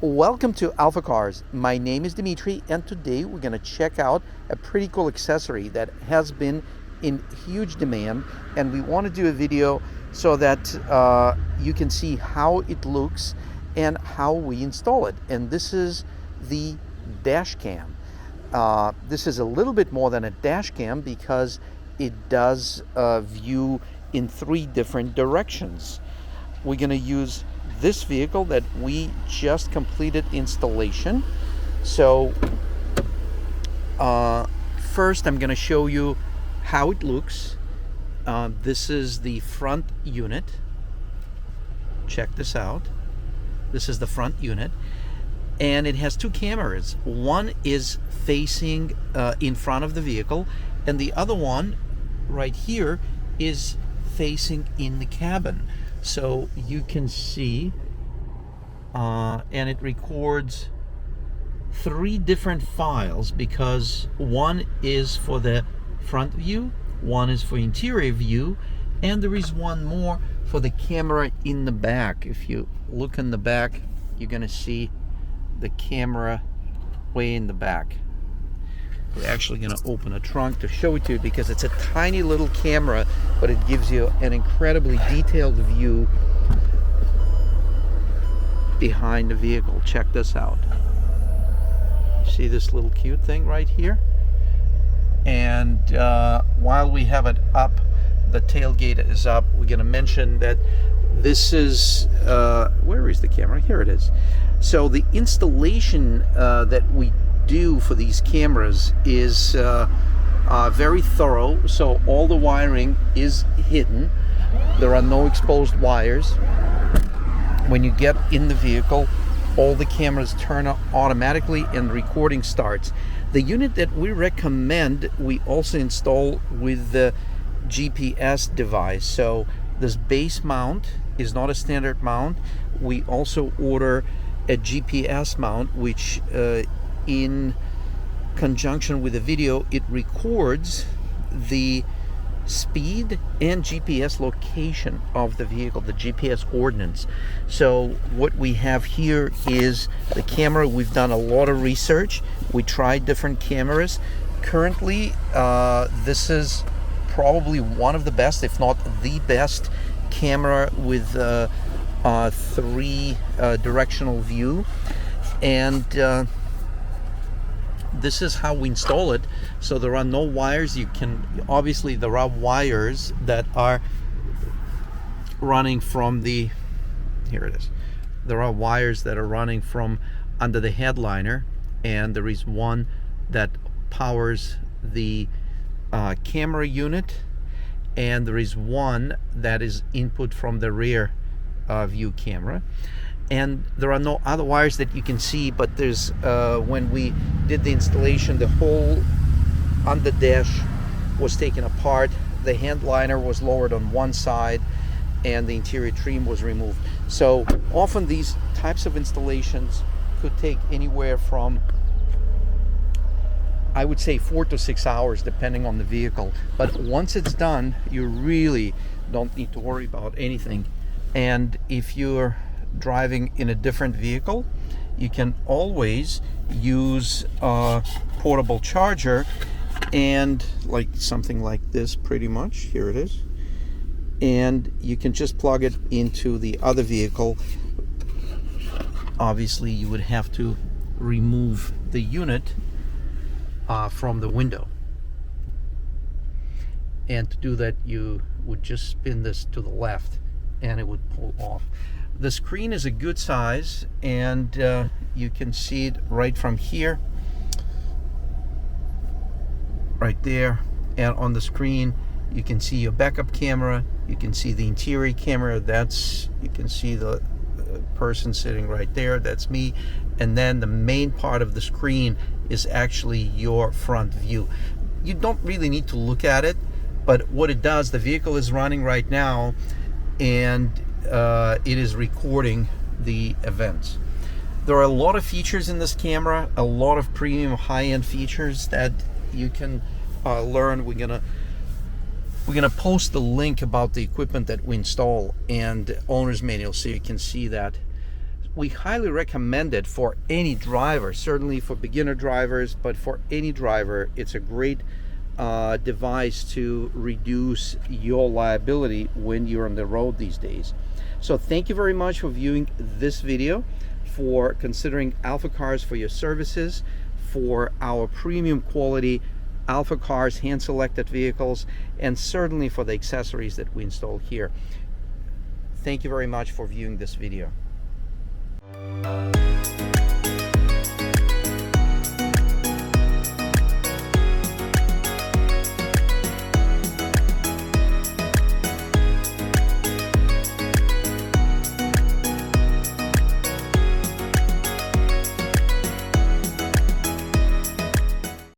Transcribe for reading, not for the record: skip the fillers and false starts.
Welcome to AlphaCars. My name is Dmitry, and today we're going to check out a pretty cool accessory that has been in huge demand, and we want to do a video so that you can see how it looks and how we install it. And this is the Dashcam. This is a little bit more than a Dashcam because it does view in 3 different directions. We're going to use this vehicle that we just completed installation. So first I'm going to show you how it looks. This is the front unit. Check this out. This is the front unit, and it has 2 cameras. One is facing in front of the vehicle, and the other one right here is facing in the cabin. So you can see, and it records 3 different files, because one is for the front view, one is for interior view, and there is one more for the camera in the back. If you look in the back, you're gonna see the camera way in the back. We're actually going to open a trunk to show it to you, because it's a tiny little camera, but it gives you an incredibly detailed view behind the vehicle. Check this out. See this little cute thing right here? And while we have it up, the tailgate is up, we're going to mention that this is, where is the camera? Here it is. So the installation that we do for these cameras is very thorough. So all the wiring is hidden. There are no exposed wires. When you get in the vehicle, all the cameras turn on automatically and recording starts. The unit that we recommend, we also install with the GPS device. So this base mount is not a standard mount. We also order a GPS mount, which in conjunction with the video, it records the speed and GPS location of the vehicle, the GPS coordinates. So what we have here is the camera. We've done a lot of research. We tried different cameras. Currently, this is probably one of the best, if not the best, camera with 3 directional view. And this is how we install it. So there are no wires. You can, obviously there are wires that are running from the, here it is. There are wires that are running from under the headliner, and there is one that powers the camera unit, and there is one that is input from the rear view camera. And there are no other wires that you can see, but there's when we did the installation, the whole under dash was taken apart, the headliner was lowered on one side, and the interior trim was removed. So often these types of installations could take anywhere from, I would say, 4 to 6 hours, depending on the vehicle. But once it's done, you really don't need to worry about anything. And if you're driving in a different vehicle, you can always use a portable charger, and like something like this, pretty much, here it is, and you can just plug it into the other vehicle. Obviously you would have to remove the unit from the window, and to do that you would just spin this to the left and it would pull off. The screen is a good size, and you can see it right from here, right there. And on the screen you can see your backup camera, you can see the interior camera, that's, you can see the person sitting right there, that's me. And then the main part of the screen is actually your front view. You don't really need to look at it, but what it does, the vehicle is running right now, and it is recording the events. There are a lot of features in this camera, a lot of premium high-end features that you can learn. We're gonna post the link about the equipment that we install and owner's manual, so you can see that. we highly recommend it for any driver, certainly for beginner drivers, but for any driver, it's a great device to reduce your liability when you're on the road these days. So thank you very much for viewing this video, for considering AlphaCars for your services, for our premium quality AlphaCars hand-selected vehicles, and certainly for the accessories that we install here. Thank you very much for viewing this video.